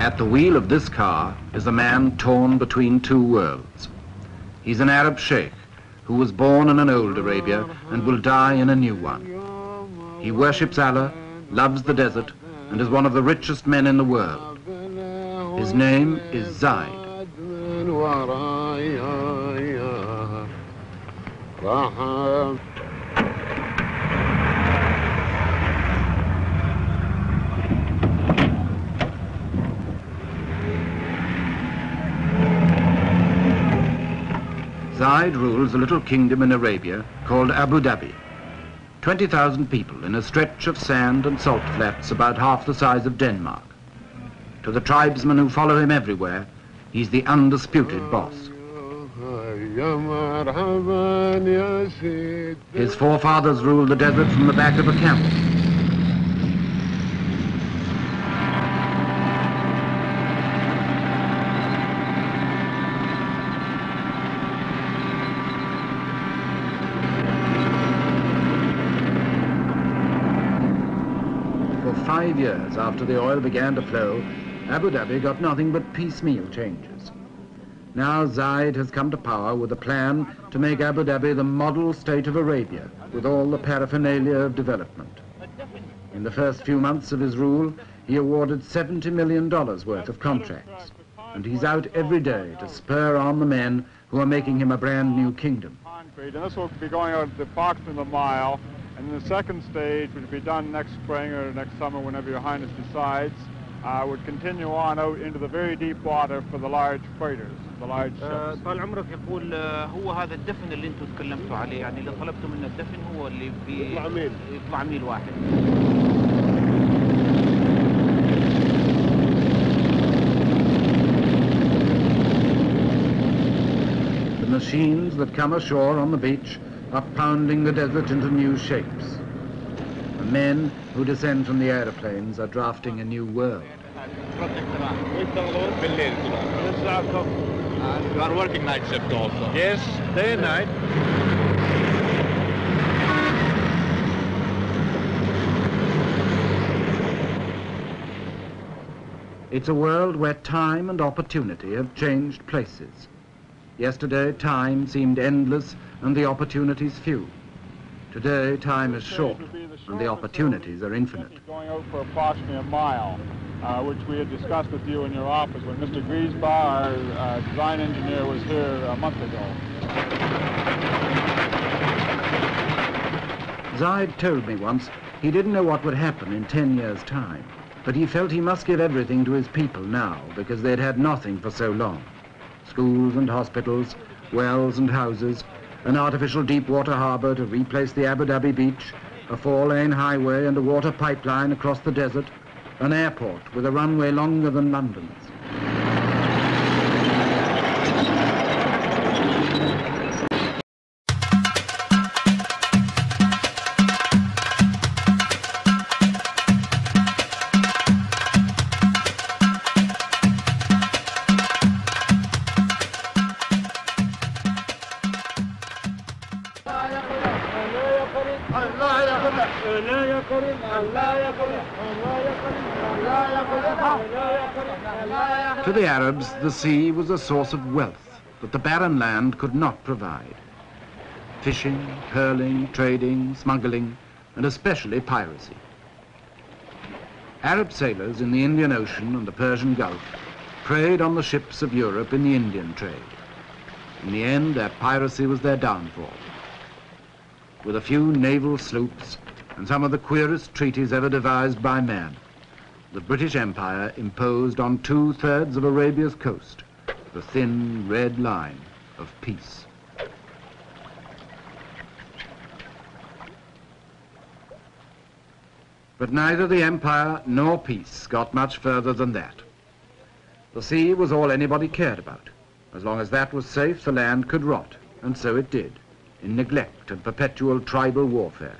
At the wheel of this car is a man torn between two worlds. He's an Arab sheikh who was born in an old Arabia and will die in a new one. He worships Allah, loves the desert, and is one of the richest men in the world. His name is Zaid. Zaid rules a little kingdom in Arabia called Abu Dhabi. 20,000 people in a stretch of sand and salt flats about half the size of Denmark. To the tribesmen who follow him everywhere, he's the undisputed boss. His forefathers ruled the desert from the back of a camel. For 5 years after the oil began to flow, Abu Dhabi got nothing but piecemeal changes. Now Zaid has come to power with a plan to make Abu Dhabi the model state of Arabia, with all the paraphernalia of development. In the first few months of his rule, he awarded $70 million worth of contracts, and he's out every day to spur on the men who are making him a brand new kingdom. And this will be going out the Foxton the Mile, and the second stage, which will be done next spring or next summer, whenever Your Highness decides, would continue on out into the very deep water for the large freighters, the large ships. طال عمرك يقول هو هذا الدفن اللي انتم تكلمتوا عليه، يعني اللي طلبتوا منه الدفن هو اللي يطلع ميل واحد. The machines that come ashore on the beach are pounding the desert into new shapes. The men who descend from the aeroplanes are drafting a new world. You are working night shift also? Yes, day and night. It's a world where time and opportunity have changed places. Yesterday, time seemed endless and the opportunities few. Today, time is short and the opportunities are infinite. Going out for approximately a mile, which we had discussed with you in your office when Mr. Griesbach, our design engineer, was here a month ago. Zaid told me once he didn't know what would happen in 10 years' time, but he felt he must give everything to his people now because they'd had nothing for so long. Schools and hospitals, wells and houses, an artificial deep water harbour to replace the Abu Dhabi beach, a 4-lane highway and a water pipeline across the desert, an airport with a runway longer than London's. To the Arabs, the sea was a source of wealth that the barren land could not provide. Fishing, pearling, trading, smuggling, and especially piracy. Arab sailors in the Indian Ocean and the Persian Gulf preyed on the ships of Europe in the Indian trade. In the end, their piracy was their downfall. With a few naval sloops and some of the queerest treaties ever devised by man, the British Empire imposed on 2/3 of Arabia's coast the thin red line of peace. But neither the empire nor peace got much further than that. The sea was all anybody cared about. As long as that was safe, the land could rot, and so it did, in neglect and perpetual tribal warfare.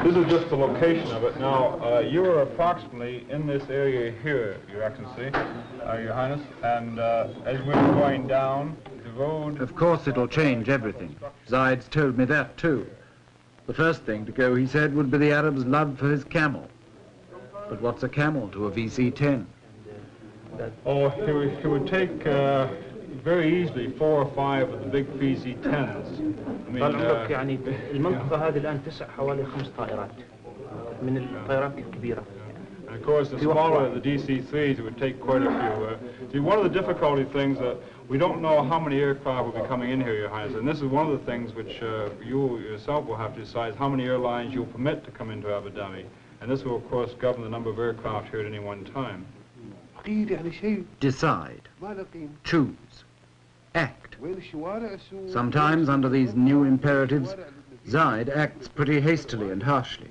This is just the location of it. Now, you are approximately in this area here, Your Excellency, Your Highness, and as we were going down, the road... Of course it'll change everything. Zaid's told me that too. The first thing to go, he said, would be the Arab's love for his camel. But what's a camel to a VC-10? Oh, he would take very easily 4 or 5 of the big VC-10s. I mean, يعني المنطقة هذه الآن تسع حوالي 5 طائرات من الطائرات الكبيرة. And of course, the smaller the DC-3s, it would take quite a few. See, one of the difficulty things that we don't know how many aircraft will be coming in here, Your Highness, and this is one of the things which you yourself will have to decide how many airlines you'll permit to come into Abu Dhabi. And this will, of course, govern the number of aircraft here at any one time. Decide, choose, act. Sometimes under these new imperatives, Zaid acts pretty hastily and harshly.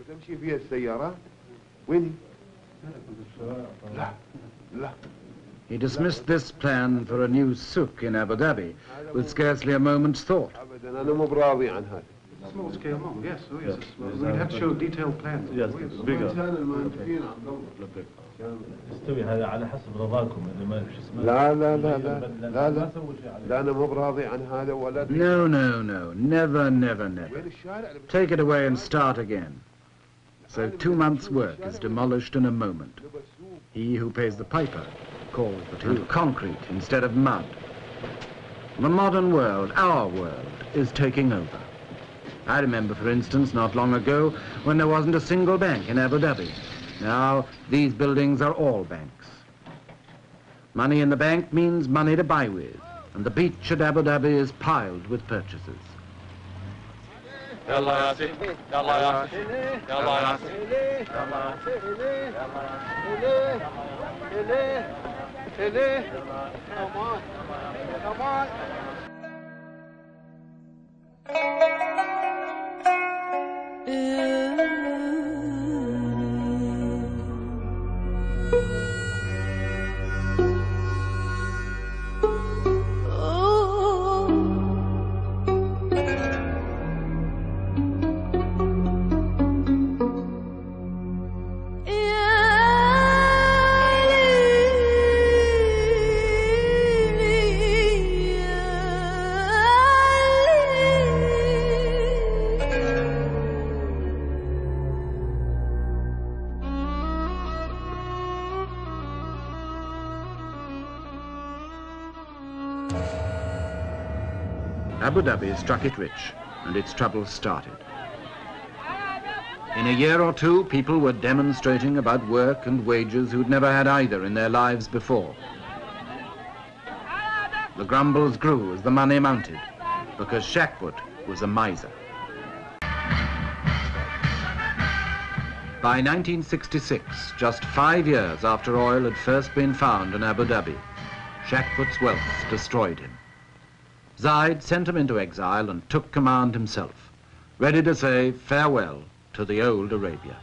He dismissed this plan for a new souk in Abu Dhabi with scarcely a moment's thought. Small scale, no, yes, oh yes. We'd have to show detailed plans. Yes, bigger. يستوي هذا على حسب رضاكم اللي ما فيش اسمه. لا لا لا لا لا لا لا أنا مو براضي عن هذا ولا. No, no, no, never, never, never. Take it away and start again. So 2 months' work is demolished in a moment. He who pays the piper calls the tune concrete instead of mud. The modern world, our world, is taking over. I remember, for instance, not long ago, when there wasn't a single bank in Abu Dhabi. Now, these buildings are all banks. Money in the bank means money to buy with, and the beach at Abu Dhabi is piled with purchases. Come on. Abu Dhabi struck it rich, and its troubles started. In a year or two, people were demonstrating about work and wages who'd never had either in their lives before. The grumbles grew as the money mounted, because Shakput was a miser. By 1966, just 5 years after oil had first been found in Abu Dhabi, Shakput's wealth destroyed him. Zaid sent him into exile and took command himself, ready to say farewell to the old Arabia.